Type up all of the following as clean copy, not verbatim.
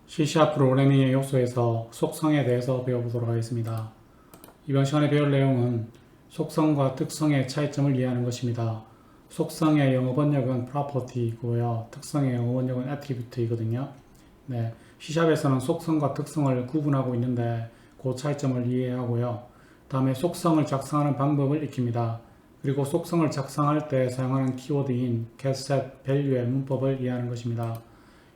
C# 프로그래밍의 요소에서 속성에 대해서 배워보도록 하겠습니다. 이번 시간에 배울 내용은 속성과 특성의 차이점을 이해하는 것입니다. 속성의 영어 번역은 property이고요. 특성의 영어 번역은 attribute이거든요. 네, C샵에서는 속성과 특성을 구분하고 있는데 그 차이점을 이해하고요. 다음에 속성을 작성하는 방법을 익힙니다. 그리고 속성을 작성할 때 사용하는 키워드인 get, set, value의 문법을 이해하는 것입니다.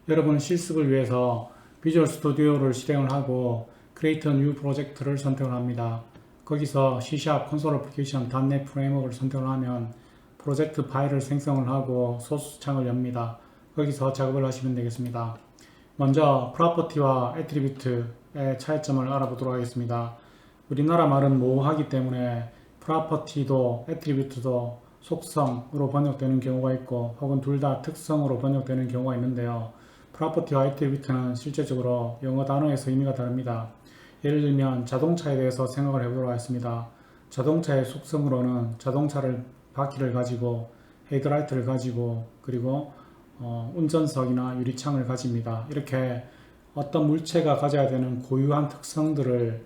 여러분 실습을 위해서 비주얼 스튜디오를 실행을 하고 Create a New Project를 선택을 합니다. 거기서 C# 콘솔 애플리케이션 .NET 프레임워크를 선택을 하면 프로젝트 파일을 생성을 하고 소스 창을 엽니다. 거기서 작업을 하시면 되겠습니다. 먼저 프로퍼티와 애트리뷰트의 차이점을 알아보도록 하겠습니다. 우리나라 말은 모호하기 때문에 프로퍼티도 애트리뷰트도 속성으로 번역되는 경우가 있고 혹은 둘 다 특성으로 번역되는 경우가 있는데요. 프로퍼티와 애트리뷰트는 실제적으로 영어 단어에서 의미가 다릅니다. 예를 들면 자동차에 대해서 생각을 해보도록 하겠습니다. 자동차의 속성으로는 자동차를 바퀴를 가지고 헤드라이트를 가지고 그리고 운전석이나 유리창을 가집니다. 이렇게 어떤 물체가 가져야 되는 고유한 특성들을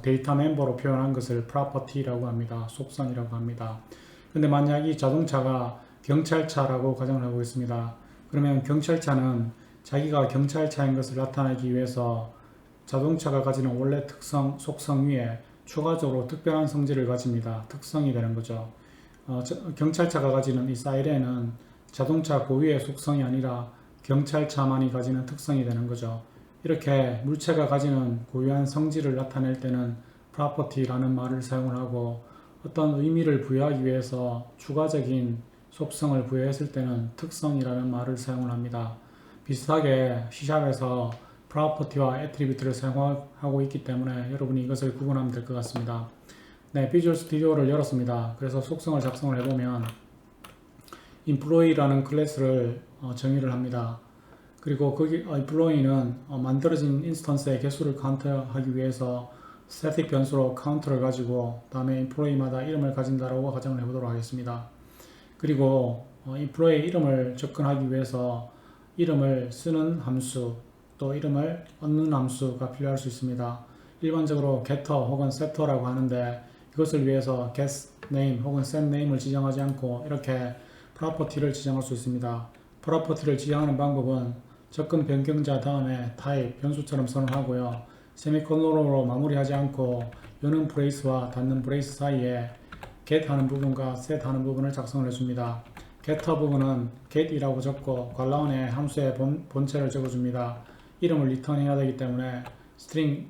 데이터 멤버로 표현한 것을 프로퍼티라고 합니다. 속성이라고 합니다. 근데 만약 이 자동차가 경찰차라고 가정을 하고 있습니다. 그러면 경찰차는 자기가 경찰차인 것을 나타내기 위해서 자동차가 가지는 원래 특성, 속성 위에 추가적으로 특별한 성질을 가집니다. 특성이 되는 거죠. 경찰차가 가지는 이 사이렌은 자동차 고유의 속성이 아니라 경찰차만이 가지는 특성이 되는 거죠. 이렇게 물체가 가지는 고유한 성질을 나타낼 때는 property라는 말을 사용을 하고 어떤 의미를 부여하기 위해서 추가적인 속성을 부여했을 때는 특성이라는 말을 사용을 합니다. 비슷하게 C샵에서 property와 attribute를 사용하고 있기 때문에 여러분이 이것을 구분하면 될 것 같습니다. 네, 비주얼 스튜디오를 열었습니다. 그래서 속성을 작성을 해보면 employee라는 클래스를 정의를 합니다. 그리고 거기 employee는 만들어진 인스턴스의 개수를 카운트하기 위해서 static 변수로 카운트를 가지고 다음에 employee마다 이름을 가진다라고 가정을 해보도록 하겠습니다. 그리고 employee 이름을 접근하기 위해서 이름을 쓰는 함수 또 이름을 얻는 함수가 필요할 수 있습니다. 일반적으로 getter 혹은 setter라고 하는데 이것을 위해서 get name 혹은 set name을 지정하지 않고 이렇게 property를 지정할 수 있습니다. property를 지정하는 방법은 접근 변경자 다음에 type 변수처럼 선언하고요. 세미콜론으로 마무리하지 않고 여는 브레이스와 닫는 브레이스 사이에 get 하는 부분과 set 하는 부분을 작성을 해줍니다. getter 부분은 get이라고 적고 괄호안에 함수의 본체를 적어줍니다. 이름을 리턴해야 되기 때문에 string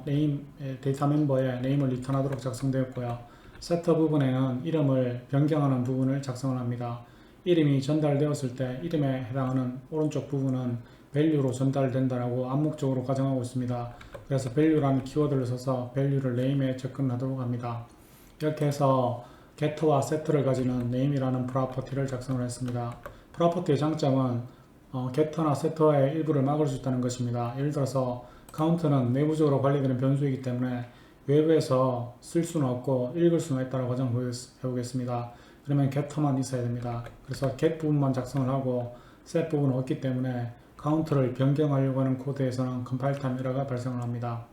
name 데이터 멤버에 name을 리턴하도록 작성되었고요. setter 부분에는 이름을 변경하는 부분을 작성을 합니다. 이름이 전달되었을 때 이름에 해당하는 오른쪽 부분은 value로 전달된다라고 암묵적으로 가정하고 있습니다. 그래서 value라는 키워드를 써서 value를 name에 접근하도록 합니다. 이렇게 해서 getter와 setter를 가지는 name이라는 property를 작성을 했습니다. property의 장점은 getter나 setter의 일부를 막을 수 있다는 것입니다. 예를 들어서 count는 내부적으로 관리되는 변수이기 때문에 외부에서 쓸 수는 없고 읽을 수는 있다고 가정해 보겠습니다. 그러면 getter만 있어야 됩니다. 그래서 get 부분만 작성을 하고 set 부분은 없기 때문에 count를 변경하려고 하는 코드에서는 컴파일 타임 에러가 발생을 합니다.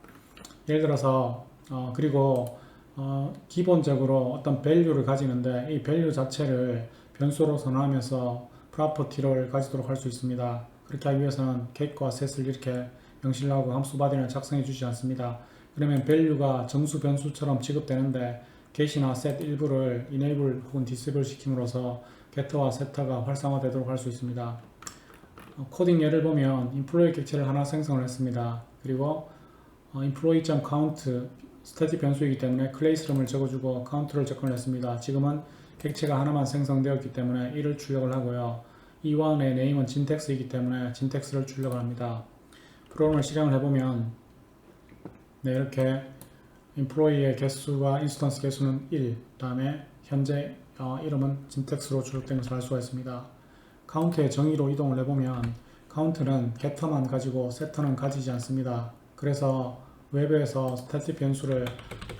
예를 들어서 그리고 기본적으로 어떤 value를 가지는데 이 value 자체를 변수로 선언하면서 property를 가지도록 할 수 있습니다. 그렇게 하기 위해서는 get과 set을 이렇게 명시하고 함수 바디는 작성해 주지 않습니다. 그러면 value가 정수 변수처럼 취급되는데 get이나 set 일부를 enable 혹은 disable 시킴으로써 getter와 setter가 활성화되도록 할 수 있습니다. 코딩 예를 보면 employee 객체를 하나 생성을 했습니다. 그리고 employee.count 스태틱 변수이기 때문에 클래스 이름을 적어주고 count를 접근을 했습니다. 지금은 객체가 하나만 생성되었기 때문에 이를 출력을 하고요. E1의 name은 syntax이기 때문에 syntax를 출력을 합니다. 프로그램을 실행을 해보면 네, 이렇게 employee의 개수와 인스턴스 개수는 1, 다음에 현재 이름은 syntax로 출력된 것을 알 수가 있습니다. count의 정의로 이동을 해보면 count는 getter만 가지고 setter는 가지지 않습니다. 그래서 웹에서 스태틱 변수를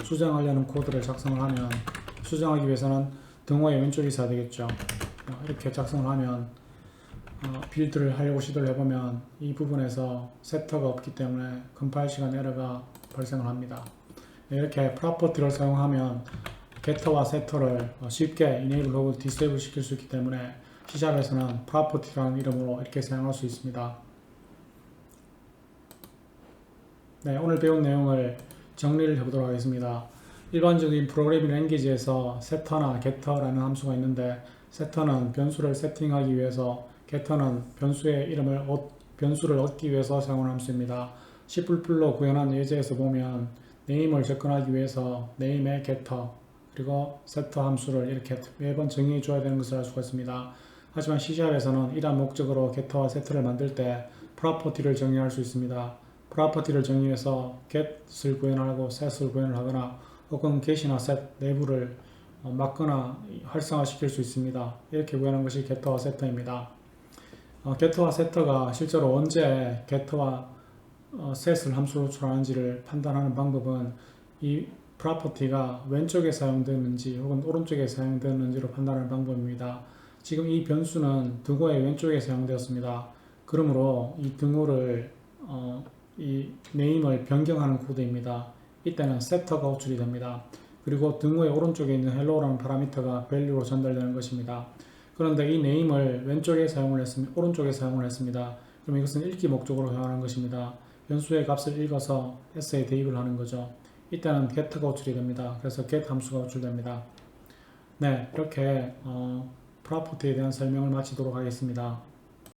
수정하려는 코드를 작성을 하면 수정하기 위해서는 등호의 왼쪽에 있어야 되겠죠. 이렇게 작성을 하면 빌드를 하려고 시도를 해보면 이 부분에서 세터가 없기 때문에 컴파일 시간 에러가 발생을 합니다. 네, 이렇게 프로퍼티를 사용하면 게터와 세터를 쉽게 enable 혹은 disable 시킬 수 있기 때문에 C샵에서는 프로퍼티라는 이름으로 이렇게 사용할 수 있습니다. 네, 오늘 배운 내용을 정리를 해보도록 하겠습니다. 일반적인 프로그래밍 랭귀지에서 setter나 getter라는 함수가 있는데 setter는 변수를 세팅하기 위해서 getter는 변수를 얻기 위해서 사용하는 함수입니다. C++로 구현한 예제에서 보면 name을 접근하기 위해서 name의 getter 그리고 setter 함수를 이렇게 매번 정의해 줘야 되는 것을 알 수가 있습니다. 하지만 C샵에서는 이러한 목적으로 getter와 setter를 만들 때 property를 정의할 수 있습니다. property를 정의해서 get을 구현하고 set을 구현을 하거나 혹은 get이나 set 내부를 막거나 활성화시킬 수 있습니다. 이렇게 구현한 것이 getter와 setter입니다. getter와 setter가 실제로 언제 getter와 set을 함수로 호출하는지를 판단하는 방법은 이 property가 왼쪽에 사용되는지 혹은 오른쪽에 사용되는지로 판단하는 방법입니다. 지금 이 변수는 등호의 왼쪽에 사용되었습니다. 그러므로 이 등호를 이 name을 변경하는 코드입니다. 이때는 setter가 호출이 됩니다. 그리고 등호의 오른쪽에 있는 hello라는 파라미터가 value로 전달되는 것입니다. 그런데 이 name을 왼쪽에 사용을 했습니다. 오른쪽에 사용을 했습니다. 그럼 이것은 읽기 목적으로 사용하는 것입니다. 변수의 값을 읽어서 s에 대입을 하는 거죠. 이때는 get가 호출이 됩니다. 그래서 get 함수가 호출됩니다. 네, 이렇게 property에 대한 설명을 마치도록 하겠습니다.